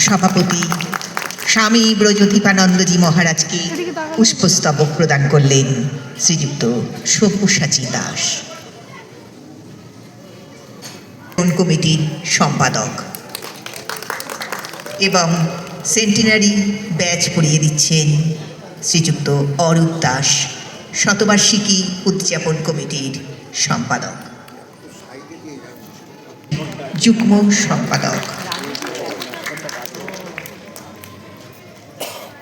সভাপতি স্বামী ব্রজদীপানন্দজি মহারাজকে পুষ্পস্তবক প্রদান করলেন শ্রীযুক্ত সব্যসাচী দাস, কমিটির সম্পাদক, এবং সেন্টিনারি ব্যাচ পরিয়ে দিচ্ছেন শ্রীযুক্ত অরূপ দাস, শতবার্ষিকী উদযাপন কমিটির সম্পাদক, যুগ্ম সম্পাদক।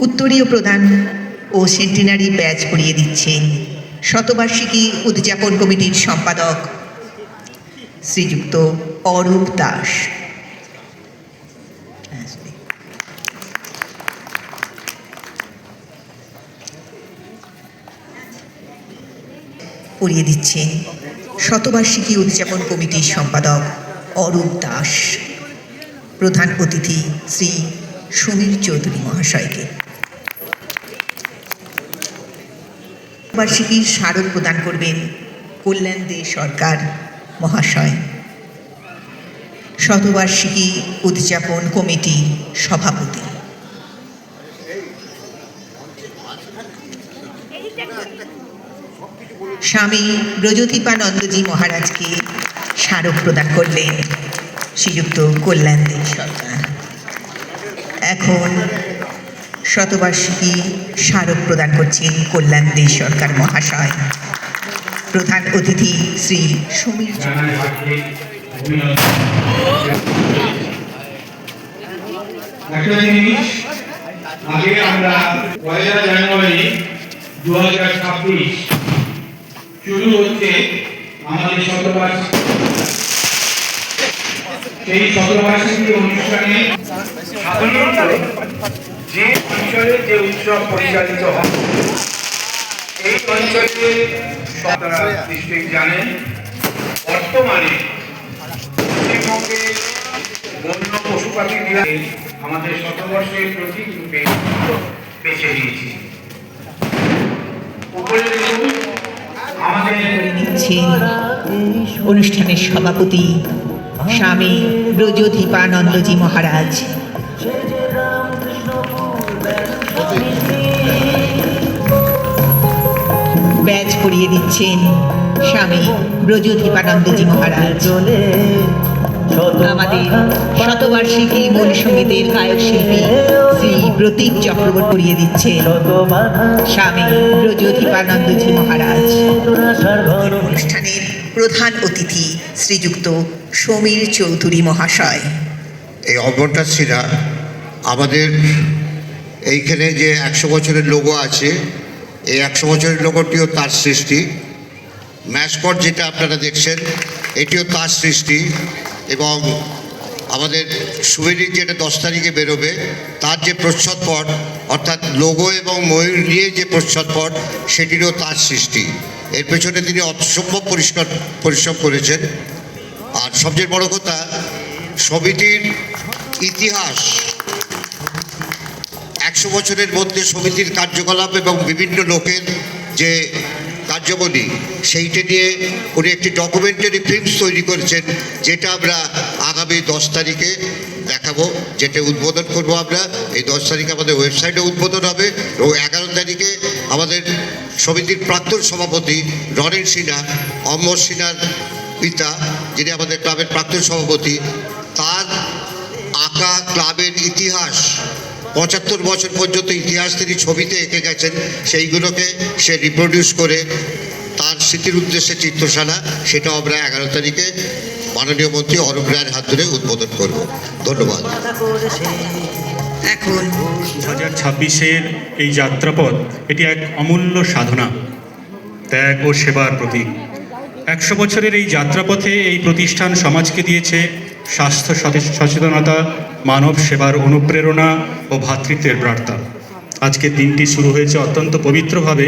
উত্তরীয় প্রদান ও সেন্টিনারি ব্যাচ পরিয়ে দিচ্ছেন শতবার্ষিকী উদযাপন কমিটির সম্পাদক শ্রীযুক্ত অরূপ দাস। পরিয়ে দিচ্ছেন শতবার্ষিকী উদযাপন কমিটির সম্পাদক অরূপ দাস। প্রধান অতিথি শ্রী সমীর চৌধুরী মহাশয়কে বার্ষিকীর স্মারক প্রদান করবেন কল্যাণ দে সরকার মহাশয়, শতবার্ষিকী উদযাপন কমিটির সভাপতি। স্বামী ব্রজদীপানন্দজি মহারাজকে স্মারক প্রদান করলেন শ্রীযুক্ত কল্যাণ দে সরকার। এখন শতবার্ষিকী স্মারক প্রদান করছেন কল্যাণ দে সরকার মহাশয়। প্রধান অতিথি শ্রী সমীর আগে আমরা 1 জানুয়ারি 2026 শুরু হচ্ছে আমাদের শতবার্ষিকী। সেই শতবার্ষিকী অনুষ্ঠানে যে অঞ্চলে যে উৎসব পরিচালিত হয়, এই অঞ্চলে আপনারা নিশ্চয়ই জানেন বর্তমানে পশ্চিমবঙ্গে বন্য পশু পাখি বিভাগে আমাদের শতবর্ষের প্রতীক রূপে বেছে নিয়েছি। অনুষ্ঠানের সভাপতি স্বামী ব্রজদীপানন্দজি মহারাজ। ব্যাচ পরিয়ে দিচ্ছেন স্বামী ব্রজদীপানন্দজি মহারাজ। আমাদের শতবার্ষিকী মূল সঙ্গীতের গায়ক শিল্পী শ্রী প্রতীক চক্রবর্তী পরিয়ে দিচ্ছেন স্বামী ব্রজদীপানন্দজি মহারাজ। অনুষ্ঠানের প্রধান অতিথি শ্রীযুক্ত সমীর চৌধুরী মহাশয়। এই অবন্যাসীরা আমাদের এইখানে যে 100 বছরের লোগো আছে, এই 100 বছরের লোগোটিও তার সৃষ্টি। ম্যাসকট যেটা আপনারা দেখছেন এটিও তার সৃষ্টি, এবং আমাদের সুভেনির যেটা 10 তারিখে বেরোবে তার যে প্রচ্ছদপট, অর্থাৎ লোগো এবং ময়ূর নিয়ে যে প্রচ্ছদপট, সেটিরও তার সৃষ্টি। এর পেছনে তিনি অসম্ভব পরিশ্রম করেছেন। আর সবচেয়ে বড় কথা, সমিতির ইতিহাস 100 বছরের মধ্যে সমিতির কার্যকলাপ এবং বিভিন্ন লোকের যে কার্যবলী, সেইটা নিয়ে উনি একটি ডকুমেন্টারি ফিল্ম তৈরি করেছেন, যেটা আমরা আগামী 10 তারিখে দেখাবো, যেটা উদ্বোধন করব আমরা। এই 10 তারিখে আমাদের ওয়েবসাইটে উদ্বোধন হবে, এবং 11 তারিখে আমাদের সমিতির প্রাক্তন সভাপতি রনেন সিনহা, অমর সিনহার পিতা, যিনি আমাদের ক্লাবের প্রাক্তন সভাপতি, তার আঁকা ক্লাবের ইতিহাস 75 বছর পর্যন্ত ইতিহাস তিনি ছবিতে এঁকে গেছেন, সেইগুলোকে সে রিপ্রডিউস করে তার স্মৃতির উদ্দেশ্যে চিত্রশালা, সেটাও আমরা 11 তারিখে মাননীয় মন্ত্রী অরূপ রায়ের হাত ধরে উদ্বোধন করব। ধন্যবাদ। এখন 2026-এর এই যাত্রাপথ, এটি এক অমূল্য সাধনা, ত্যাগ ও সেবার প্রতীক। 100 বছরের এই যাত্রাপথে এই প্রতিষ্ঠান সমাজকে দিয়েছে স্বাস্থ্য সচেতনতা, মানব সেবার অনুপ্রেরণা ও ভ্রাতৃত্বের বার্তা। আজকের দিনটি শুরু হয়েছে অত্যন্ত পবিত্রভাবে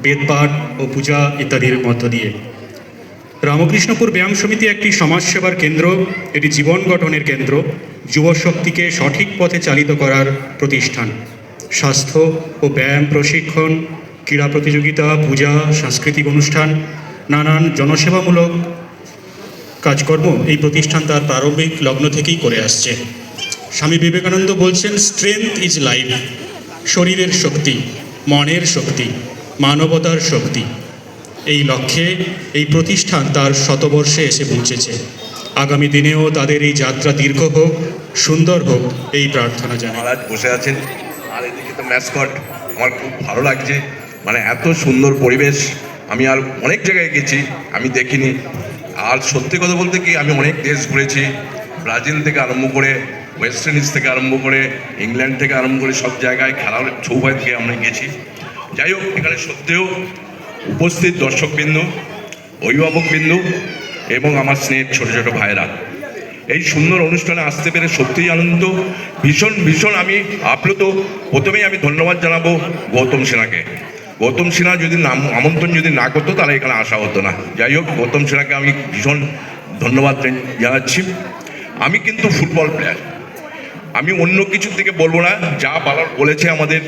বেদপাঠ ও পূজা ইত্যাদির মধ্য দিয়ে। রামকৃষ্ণপুর ব্যায়াম সমিতি একটি সমাজসেবার কেন্দ্র, এটি জীবন গঠনের কেন্দ্র, যুবশক্তিকে সঠিক পথে চালিত করার প্রতিষ্ঠান। স্বাস্থ্য ও ব্যায়াম প্রশিক্ষণ, ক্রীড়া প্রতিযোগিতা, পূজা, সাংস্কৃতিক অনুষ্ঠান, নানান জনসেবামূলক কাজকর্ম এই প্রতিষ্ঠান তার প্রারম্ভিক লগ্ন থেকেই করে আসছে। স্বামী বিবেকানন্দ বলছেন, স্ট্রেংথ ইজ লাইফ। শরীরের শক্তি, মনের শক্তি, মানবতার শক্তি। এই লক্ষ্যে এই প্রতিষ্ঠান তার শতবর্ষে এসে পৌঁছেছে। আগামী দিনেও তাদের এই যাত্রা দীর্ঘ হোক, সুন্দর হোক, এই প্রার্থনা জানাই। মহারাজ বসে আছেন, আর এদিকে তো ম্যাসকট। আমার খুব ভালো লাগছে, মানে এত সুন্দর পরিবেশ আমি আর অনেক জায়গায় গেছি, আমি দেখিনি। আর সত্যি কথা বলতে কি, আমি অনেক দেশ ঘুরেছি, ব্রাজিল থেকে আরম্ভ করে, ওয়েস্ট ইন্ডিজ থেকে আরম্ভ করে, ইংল্যান্ড থেকে আরম্ভ করে সব জায়গায় খেলার চৌপাই থেকে আমরা গেছি। যাই হোক, এখানে সত্যিও উপস্থিত দর্শকবৃন্দ, অভিভাবকবৃন্দ এবং আমার স্নেহের ছোটো ছোটো ভাইরা, এই সুন্দর অনুষ্ঠানে আসতে পেরে সত্যিই আনন্দ, ভীষণ ভীষণ। আমি আপ্লুত। প্রথমেই আমি ধন্যবাদ জানাবো গৌতম সিনহাকে। গৌতম সিনহা যদি আমন্ত্রণ যদি না করতো তাহলে এখানে আসা হতো না। যাই হোক, গৌতম সিনহাকে আমি ভীষণ ধন্যবাদ জানাচ্ছি। আমি কিন্তু ফুটবল প্লেয়ার, আমি অন্য কিছু থেকে বলবো না, যা বলার বলেছে আমাদের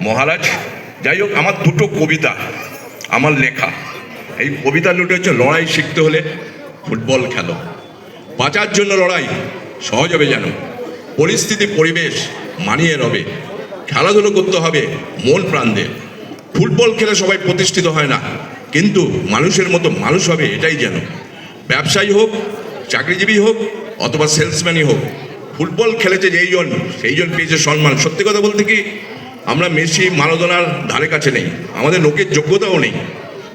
মহারাজ। যাই হোক, আমার দুটো কবিতা আমার লেখা, এই কবিতা দুটো হচ্ছে, লড়াই শিখতে হলে ফুটবল খেলো, বাঁচার জন্য লড়াই সহজ হবে যেন, পরিস্থিতি পরিবেশ মানিয়ে রবে, খেলাধুলো করতে হবে মন প্রাণ দিয়ে। ফুটবল খেলে সবাই প্রতিষ্ঠিত হয় না, কিন্তু মানুষের মতো মানুষ হবে এটাই যেন। ব্যবসায়ী হোক, চাকরিজীবী হোক, অথবা সেলসম্যানই হোক, ফুটবল খেলেছে যেই জন সেই জন পেয়েছে সম্মান। সত্যি কথা বলতে কি, আমরা মেসি মারাদোনার ধারে কাছে নেই, আমাদের লোকের যোগ্যতাও নেই।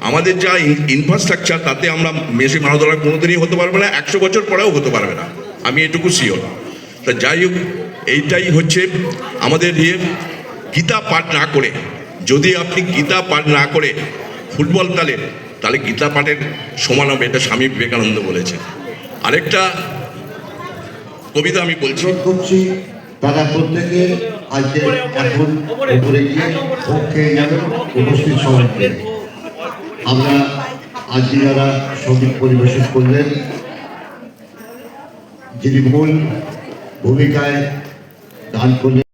আমাদের যা ইনফ্রাস্ট্রাকচার, তাতে আমরা মেসি মারাদোনা কোনোদিনই হতে পারবে না, 100 বছর পরেও হতে পারবে না, আমি এটুকু শিওর। তা যাই হোক, এইটাই হচ্ছে আমাদের গীতা পাঠ না করে, যদি আপনি গীতা পাঠ না করে ফুটবল তাহলে গীতা পাঠের সমান হবে, এটা স্বামী বিবেকানন্দ বলেছে। আরেকটা কবিতা আমি বলছি, করছি তারা প্রত্যেকে আজকে এখন উপরে গিয়ে ভোগ খেয়ে যাবে উপস্থিত সবাইকে। আমরা আজকে যারা সঙ্গীত পরিবেশন করলেন, যিনি মূল ভূমিকায় গান করলেন।